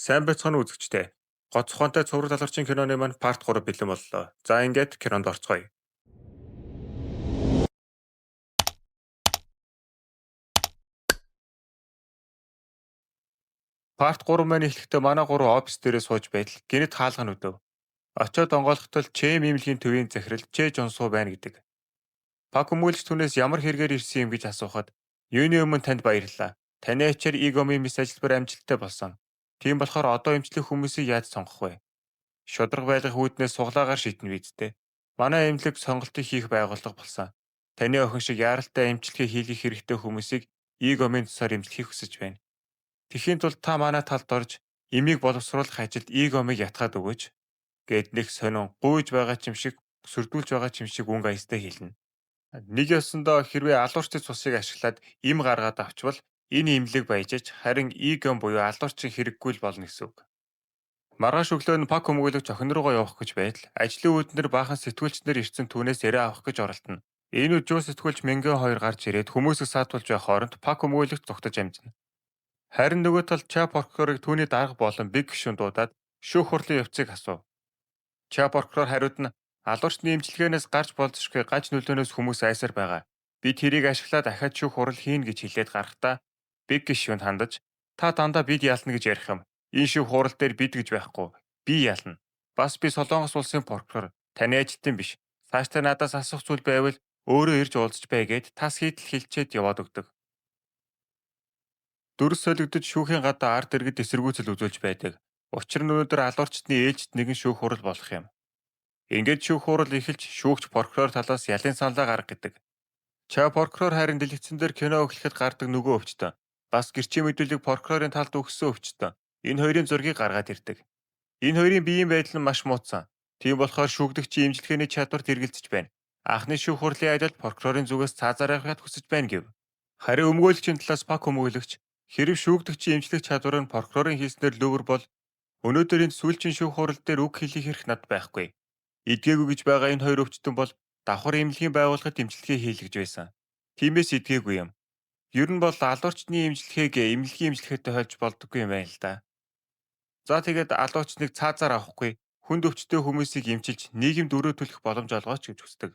Сайн байцгаана уу үзэгчдээ. Гоц ухаантай цуврал алгарчин киноны маань парт 3 бэлэн боллоо. За ингээд кинонд орцгоё. Парт 3 маань эхлэхдээ манай гурав офис дээрээ сууж байтал гинэт хаалга нь өдөв. Очоод онгойлготол Чэм имлэгийн төвийн захирал Чэ Жонсуу байна гэдэг. Пак хүмүүлж түнээс ямар хэрэгээр ирсэн юм гэж асуухад юуны өмнө танд баярлалаа. Таны ачаар Игомын мис ажилбар амжилттай болсон. Тийм болохоор одоо эмчлэх хүмүүсийг яаж сонгох вэ? Шудраг байлгах үүднээс суглаагаар шийднэ бидтэй. Манай эмнэлэг сонголтыг хийх байгууллага болсон. Таны охин шиг яаралтай эмчилгээ хийх хэрэгтэй хүмүүсийг Игомын тусаар эмчлэхийг хүсэж байна. Тэхийн тулд та манай талд орж эмийг боловсруулах ажилд Игомыг ятгаад өгөөч. Гэд нэг сонин гуйж байгаа ч юм шиг сүрдүүлж байгаа ч юм шиг үнг аястай хэлнэ. Нэг ёсондоо хэрвээ алуурчид цусыг ашиглаад им гаргаад авчвал энэ имлэг баяжиж харин Игом буюу алуурчин хэрэггүй л болно гэсэн үг. Маргааш өглөө нь Пак өмгөөлөгч охин руугаа явах гэж байтал ажлын үүднэр баахан сэтгүүлчнэр ирсэн түүнээс яриа авах гэж оролдоно. Энэ үед жуу сэтгүүлч Мэнгэн хоёр гарч ирээд хүмүүсийг саатуулж байх хооронд Пак өмгөөлөгч зүгтэж амжина. Харин нөгөө талд Ча прокурорыг түүний дарга болон Биг гишүүн дуудаад шүүх хурлын явцыг асуув. Ча прокурор хариуд нь алуурчны имчилгээнээс гарч болзошгүй гаж нөлөөнөөс хүмүүс айсаар байгаа. Би тэрийг ашиглаад дахиад шүүх хурал хийн гэж хэлээд гарахдаа Биг гишүүнд хандаж та дандаа бид ялна гэж ярих юм. Энэ шүүх хурал дээр бид гэж байхгүй. Би ялна. Бас би Солонгос улсын прокурор. Таны ажилтан биш. Цаашдаа надаас асуух зүйл байвал өөрөө ирж уулзч байгээд тас хийдэл хэлчээд яваад өгдөг. Дүрс солигдож шүүхийн гадаа ард иргэд эсэргүүцэл үзүүлж байдаг. Учир нь өнөөдөр алуурчдны ээлжид нэгэн шүүх хурал болох юм. Ингээд шүүх хурал эхэлж шүүгч прокурор талаас ялын саналаа гаргадаг. Ча прокурор харин дэлгэцэн дээр кино өглөхөд гардаг нөгөө өвчтөн. Бас гэрчийн мэдүүлэг прокурорын талд өгсөн өвчтөн. Энэ хоёрын зургийг гаргаад ирдэг. Энэ хоёрын биеийн байдал нь маш муутсан. Тийм болохоор шүүгдэгчийн имжлэгээний чадварт эргэлзэж байна. Анхны шүүх хурлын аялалд прокурорын зүгээс цаазаар явахад хүсэж байна гэв. Харин өмгөөлөгчийн талаас Пак өмгөөлөгч хэрэв шүүгдэгчийн имжлэх чадвар нь прокурорын хийснээр лөвөр бол өнөөдөр энэ сүүлчийн шүүх хурал дээр үг хэлэх хэрэг над байхгүй. Идгээгүй гэж байгаа энэ хоёр өвчтөн бол давхар эмнэлгийн байгууллагад имчилгээ хийлгэж байсан. Тиймээс идгээгүй юм. Ер нь бол алуурчны имчилгээг эмнэлгийн имчилгээтэй хольж болдоггүй юм байна л да. За тэгээд алуучныг цаазаар авахгүй хүнд өвчтөе хүмүүсийг эмчилж нийгэмд өрөө төлөх боломж олгооч гэж хүсдэг.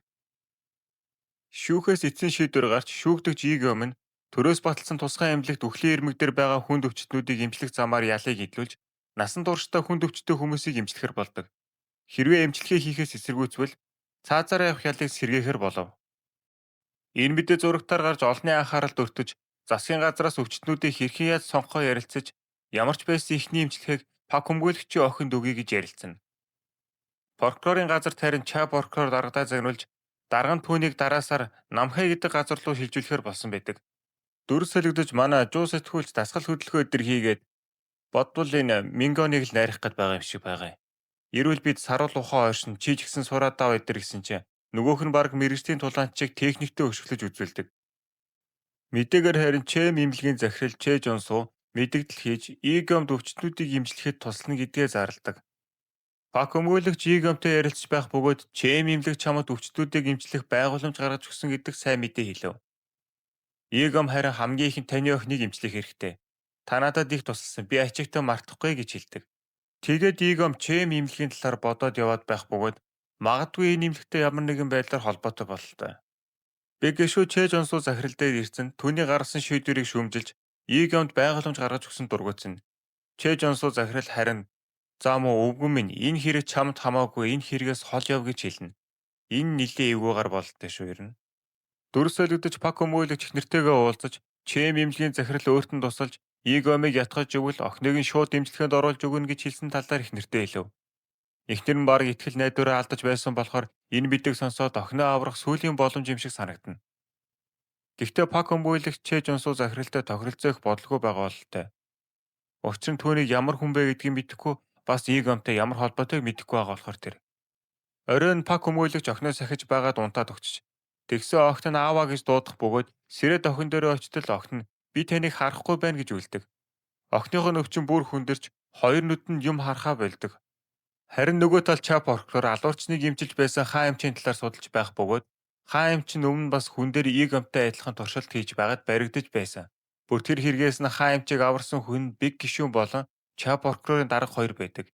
Шүүхээс эцсийн шийдвэр гарч шүүгдэгч Игом нь төрөөс баталсан тусгай эмнэлэгт үхлийн ирмэг дээр байгаа хүнд өвчтнүүдийг эмчлэх замаар ялыг идэлүүлж насан туршдаа хүнд өвчтөе хүмүүсийг эмчлэхэр болдог. Хэрвээ эмчилгээ хийхээс эсэргүүцвэл цаазаараа явах ялыг сэргээхэр болов. Энэ мэдээ зурагтаар гарч олонний анхааралд өртөж засгийн газраас өвчтнүүдийг хэрхэн яаж сонгохоо ярилцаж ямар ч байсан ихний эмчилгээг Пак өмгөөлөгчийн охинд өгье гэж ярилцсан. Прокурорын газар тарин Ча прокурор даргадаа загнуулж дарга нь түүнийг дараасаар Намхай гэдэг газар руу шилжүүлэхээр болсон байдаг. Дүр солигдож манай жуу сэтгүүлч дасгал хөдөлгөөн өдр хийгээд бодвол энэ Мингоныг л найрах гээд байгаа юм шиг байгаа юм. Ирүүл бид саруул ухаан ойршин чи ч гэсэн сураад дав эдэр гэсэн чинь нөгөөх нь баг мэрэгжлийн тулаанчийг техниктэй өшөглөж үзүүлдэг. Мэдээгээр харин Чэм имлэгийн захирал Чэ Жонсуу мэдэгдэл хийж Игомд өвчтнүүдийг имжлэхэд туслана гэдгээ зарладаг. Пак өмгөөлөгч Игомтой ярилцж байх бөгөөд Чэм имлэг чамд өвчтнүүдийг имжлэх байгууламж гаргаж өгсөн гэдэг сайн мэдээ хэлв. Игом харин хамгийн ихэнд таны охиныг имжлэх хэрэгтэй. Та надад их тусалсан. Би ачигтай мартахгүй гэж хэлдэг. Тэгээд Игом Чэм имлэгийн талаар бодоод яваад байх бөгөөд магадгүй энэ имлэгтэй ямар нэгэн байдлаар холбоотой бололтой. Бэгшүү Чэ Жонсуу захирал дээр ирсэн түүний гаргасан шийдвэрийг шүүмжилж Игомд байгууламж гаргаж өгсөн дургуутсан. Чэ Жонсуу захирал харин за муу өвгөн минь энэ хэрэг чамд хамаагүй энэ хэрэгээс хол яв гэж хэлнэ. Энэ нилээ эвгүйгээр бололтой шүү ер нь. Дүрс солигдож Пак өмгөөлөгч их нэртэйгээ уулзаж Чэм имлэгийн захирал өөртөө тусалж Игомыг ятгах өгвөл охиныг нь шууд эмчилгээнд оруулж өгнө гэж хэлсэн талаар их нэртэй хэлв. Эхнэр нь баг итгэл найдвараа алдаж байсан болохоор энэ мэдээг сонсоод охиноо аврах сүүлийн боломж юм шиг санагдана. Гэхдээ Пак өмгөөлөгч Чэ Жонсуу захиралтай тохиролцоо их бодлого байгаа бололтой. Учир нь түүнийг ямар хүн бэ гэдгийг мэдэхгүй бас Игомтой ямар холбоотойг мэдэхгүй байгаа болохоор тэр. Оройн Пак өмгөөлөгч охиноо сахиж байгаад унтаад өгчөж тэгсэн охин нь ааваа гэж дуудах бөгөөд сэрээд охин дээрээ очтол охин нь би таныг харахгүй байна гэж үлдэг. Охиных нь өвчин бүр хүндэрч хоёр нүд нь юм харахаа болдог. Харин нөгөө тал Ча прокурор алуурчныг эмчилж байсан хаан эмчийн талаар судалж байх бөгөөд хаан эмч нь өмнө бас хүн дээр Игомтой адилхан туршилт хийж байгаад баригдаж байсан. Бүр тэр хэрэгээс нь хаан эмчийг аварсан хүн Биг гишүүн болон Ча прокурорын дарга хоёр байдаг.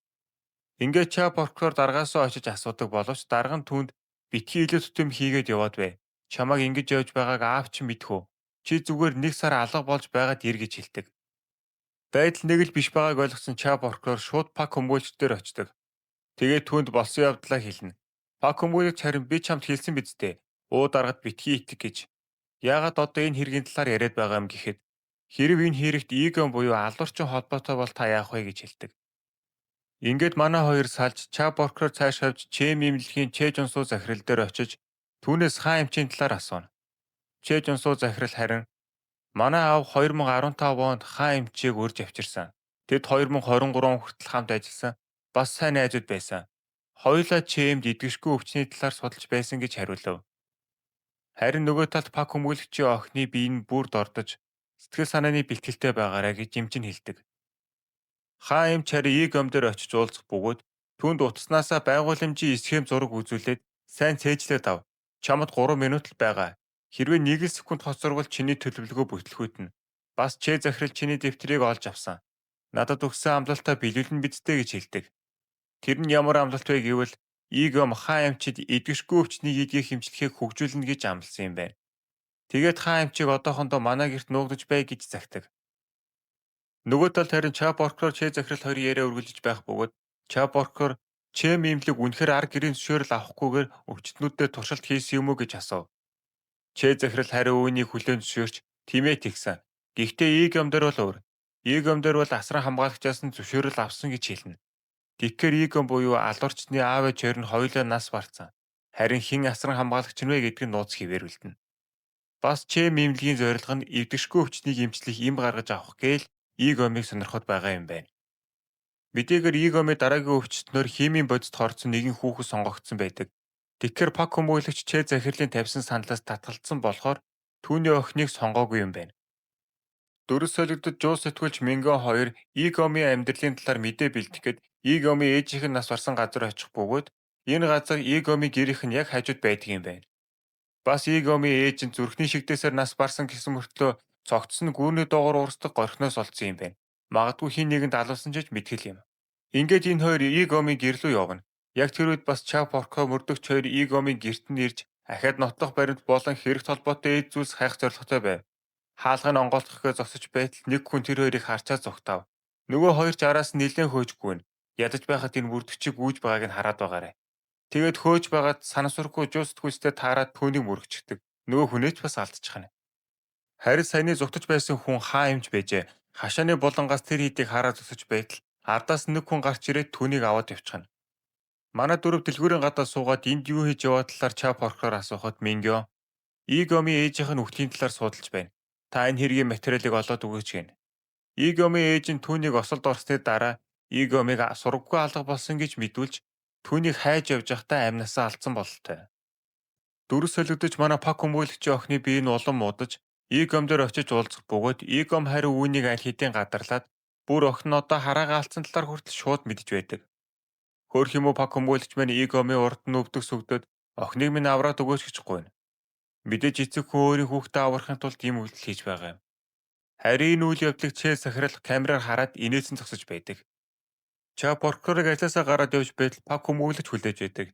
Ингээд ча прокурор даргаасаа очиж асуудаг боловч дарга нь түүнд битгий илүү төтөм хийгээд яваад бай. Чамайг ингэж явж байгааг аав чинь мэдэх үү? Чи зүгээр нэг сар алга болж байгаад ир гэж хэлдэг. Байдал нэг л биш байгааг ойлгосон ча прокурор шууд пак хүмүүжил дээр очдог. Тэгээд түүнд болсон явдлаа хэлнэ. Пак хүмүүжил харин би чамд хэлсэн биз дээ. Уу даргад битгий итг гэж. Яагаад одоо энэ хэргийн талаар яриад байгаа юм гэхэд хэрэв энэ хэрэгт эгон буюу алуурчин холбоотой бол та яах вэ гэж хэлдэг. Ингээд манай хоёр салж ча прокурор цааш хавьж Чэ имлэгийн Чэ Жунсуу захирал дээр очиж түүнээс хаан эмчийн талаар асууна. Чэ Жунсуу захирал харин манай аав 2015 онд хаан эмчийг урьж авчирсан. Тэд 2023 хүртэл хамт ажилласан. Бас сайн найзууд байсан. Хоёулаа Чэмд идэгшгүй өвчний талаар судалж байсан гэж хариулав. Харин нөгөө талд пак хүмүүлэгчийн охины бие нь бүр дордож сэтгэл санааны бэлтгэлтэй байгаарай гэж эмч нь хэлдэг. Хаан эмч харин ийг өмдөр очиж уулзах бөгөөд түүнд утаснасаа байгууламжийн схем зураг үзүүлээд сайн цээжлээд ав. Чамд 3 минут л байгаа. Хэрвээ 1 секунд хоцорвол чиний төлөвлөгөө бүтлгүүтнэ. Бас Чэ захирал чиний дэвтрийг олж авсан. Надад өгсөн амлалтаа биелүүлнэ бидтэй гэж хэлдэг. Тэр нь ямар амлалт вэ гэвэл Игом хаан эмчид эдгэршгүй өвчнийг эдгэх хэмжлэхийг хөгжүүлнэ гэж амласан юм байна. Тэгээд хаан эмчийг одоохондоо манай гэрт нуугдаж бай гэж загтаг. Нөгөө талд харин Ча прокурор Чэ захирал хоёрын яриа үргэлжлэж байх бөгөөд Ча прокурор Чэ имлэг үнэхээр ар гэрийн зөвшөөрөл авахгүйгээр өвчтнүүдэд туршилт хийсэн юм уу гэж асуув. Чэ захирал хариу үүнийг хүлээн зөвшөөрч тиймээ тэгсэн. Гэхдээ Игом дээр бол өөр. Игом дээр бол асран хамгаалагчаас нь зөвшөөрөл авсан гэж хэлнэ. Тэгэхээр Игом буюу алуурчны аав ээж хоёр нь хоёулаа нас барцсан. Харин хэн асран хамгаалагч нь вэ гэдг нь нууц хэвээр үлдэнэ. Бас Чэ имлэгийн зорилго нь эвдэшгүй өвчнийг эмчлэх эм гаргаж авах гээл Игомыг сонирхоод байгаа юм байна. Мэдээгээр Игомын дараагийн өвчтнөр химийн бодисд хорцсон нэгэн хүүхэд сонгогдсон байдаг. Тэгэхээр пак хүмүүжлэгч Чэ захирлын тавьсан саналаас татгалцсан болохоор түүний охиныг сонгоогүй юм байна. Дөрөс солигдод жуу сэтгүүлч Мингон 2 Игомын амьдралын талаар мэдээ бэлтгэхэд Игомын ээжийнх нь нас барсан газар очих бөгөөд энэ газар Игомын гэрийнх нь яг хажууд байдаг юм байна. Бас Игомын ээж нь зүрхний шигдээсээр нас барсан гэсэн мөртлөө цогцсон гүүрний доогоор уурсдаг горхноос олдсон юм байна. Магадгүй хин нэгэнд алуулсан ч гэж мэдгэл юм. Ингээд энэ хоёр Игомын гэр рүү явна. Яг тэр үед бас Ча Порко мөрдөгч хоёр Игомын герт нь ирж ахаад нотлох баримт болон хэрэгт холбоотой эд зүйлс хайх зорилготой байв. Хаалгыг онгойлгохыг зогсож байтал нэг хүн тэр хоёрыг харчаа зүгтав. Нөгөө хоёр ч араас нь нэлээд хөөжгүй нь. Ядаж байхад энэ мөрдөгчийг гүйж байгааг нь хараад байгаарай. Тэгээд хөөж байгаад санамсаргүй жуус сэтгүүлчтэй таарад түүнийг мөрөгчдөг. Нөгөө хүнээч бас алдчихна. Харин саяны зугтаж байсан хүн хаа юмч байжээ. Хашааны булангаас тэр хэдийг хараад зогсож байтал ардаас нэг хүн гарч ирээд түүнийг аваад явчихна. Манай дөрөв дэлгүүрийн гадаа суугаад энд юу хийж яваа талаар Ча прокурор асуухад Мингё Игомын ээжийнх нь үхлийн талаар судалж байна. Та энэ хэргийн материалыг олоод өгөөч гэнэ. Игомын ээж нь түүнийг осолд орсны дараа Игомыг сургаггүй алга болсон гэж мэдүүлж түүнийг хайж явж байхдаа амнасаа алдсан бололтой. Дөрөс солигдож манай пак хүмүүлэгчийн охины бие нь улам муудаж Игом дээр очиж уулзах бөгөөд Игом хариу үүнийг аль хэдийн гадарлаад бүр охин нь одоо хараага алдсан талаар хүртэл шууд мэдж байдаг. Хөөх юм уу пак хүмүүлэгч маань Игомын урд нь өвдөх сүгдөд охиныг минь авраад өгөөч гэж гуйна. Мэдээж эцэг хүн өөрийн хүүхдээ аврахын тулд ийм үйлдэл хийж байгаа юм. Харин энэ үйл явдлыг Чэ захирал камераар хараад инээсэн зогсож байдаг. Ча прокурорыг ажлаасаа гараад явж байтал пак хүмүүлэгч хүлээж байдаг.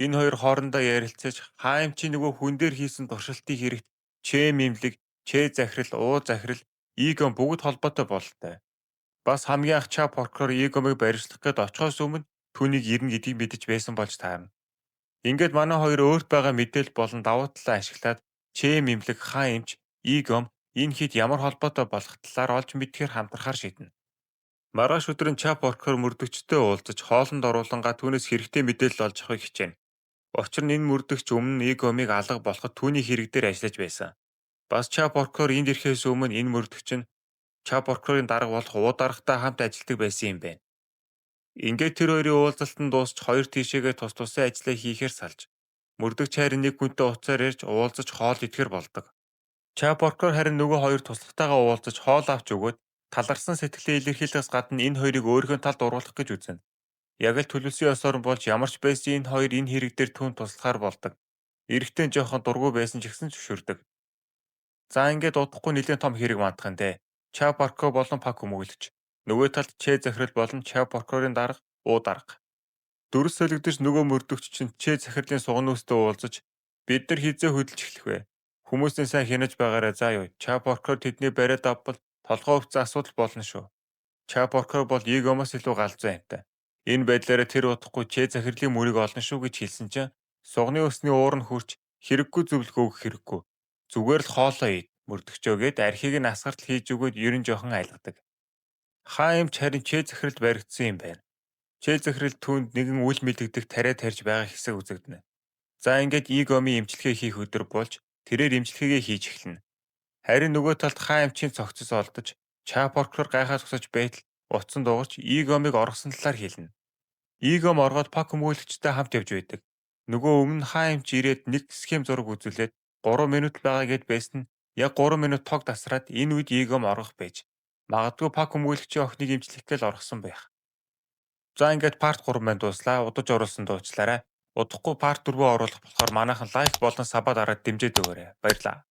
Энэ хоёр хоорондоо ярилцаж хаамчийн нөгөө хүн дээр хийсэн туршилтын хэрэгт Чэ имлэг, Чэ захирал, Уу захирал, Игом бүгд холбоотой бололтой. Бас хамгийн анх Ча прокурор Игомыг барьжлах гээд очихоос өмнө түүнийг ирнэ гэдгийг мэдэж байсан болж таарна. Ингээд манай хоёр өөрт байгаа мэдээлэл болон давуу талаа ашиглаад Чэ имлэг, хаан эмч, Игом энэ хэд ямар холбоотой болох талаар олж мэдхээр хамтрахаар шийднэ. Маргааш өдөр нь Ча прокурор мөрдөгчтэй уулзаж хоолнд оруулангаа түүнээс хэрэгтэй мэдээлэл олж авахыг хичээнэ. Учир нь энэ мөрдөгч өмнө нь Игомыг алга болоход түүний хэрэг дээр ажиллаж байсан. Бас Ча прокурор энд ирэхээс өмнө энэ мөрдөгч нь Ча прокурорын дарга болох Уу даргатай хамт ажилладаг байсан юм байна. Ингээд тэр хоёрын уулзалт нь дуусч хоёр тийшээгээ тус тусын ажлаа хийхээр салж мөрдөгч харин нэг хүнтэй уцаар ярьж уулзаж хоол идэхэр болдог. Ча прокурор харин нөгөө хоёр туслагтайгаа уулзаж хоол авч өгөөд таларсан сэтгэлээ илэрхийлэхээс гадна энэ хоёрыг өөрийнхөө талд уруулах гэж үзнэ. Яг л төлөвлөсөн ёсоор болж ямар ч байсан энэ хоёр энэ хэрэг дээр түүнд туслахаар болдог. Эрэхтэн жоохон дургүй байсан ч гэсэн зөвшөөрдөг. За ингээд удахгүй нэлээд том хэрэг мандах нь дээ. Ча Парко болон Пак хүмүүлэгч. Нөгөө талд Ч захирал болон Ч прокурорын дарга, У дарга. Дүрс солигдож нөгөө мөрдөгч чинь Ч захирлын сугнүүстэй уулзаж бид нар хизээ хөдөлж эхлэх вэ? Хүмүүсийн сайн хянаж байгаарай заа юу. Ч прокурор тэдний бариад авбал толгой өвцөн асуудал болно шүү. Ч прокурор бол Игомоос илүү галзуу юмтай. Энэ байдлаараа тэр удахгүй Ч захирлын мөрийг олно шүү гэж хэлсэн чинь сугны өсний уур нь хурч хэрэггүй зөвлөгөө өгөх хэрэггүй. Зүгээр л хоолоо ий мөрдөгчөөгээд архийг нь асгартал хийж өгөөд ерөн жоохон айлгадаг. Хаа юм ч харин Ч захиралд баригдсан юм байна. Ч захирал түүнд нэгэн үл мэдэгдэх тариа тарьж байгаа хэсэг үзэгдэнэ. За ингээд Игомын имчилгээ хийх өдөр болж тэрээр имчилгээгээ хийж эхэлнэ. Харин нөгөө талд хаа эмчийн цогцос олдож Ч прокурор гайхаад зогсож байтал утсан дуугарч Игомыг оргосон талаар хэлнэ. Игом оргоод Пак хүмүүжлэгчтэй хамт явж байдаг. Нөгөө өмнө хаа эмч ирээд нэг схем зураг үзүүлээд 3 минут байгаа гэд байсан нь яг 3 минут тог тасраад энэ үед Игом оргох байж. Магадгүй Пак хүмүүжлэгчийн охиныг имжлэх гээл оргосон байх. За ингээд part 3 маань дуслаа. Удаж оруулсан дуучлаарай. Удахгүй part 4 оруулах болохоор манайхан лайк болон сабаа дараад дэмжиж өгөөрэй. Баярлалаа.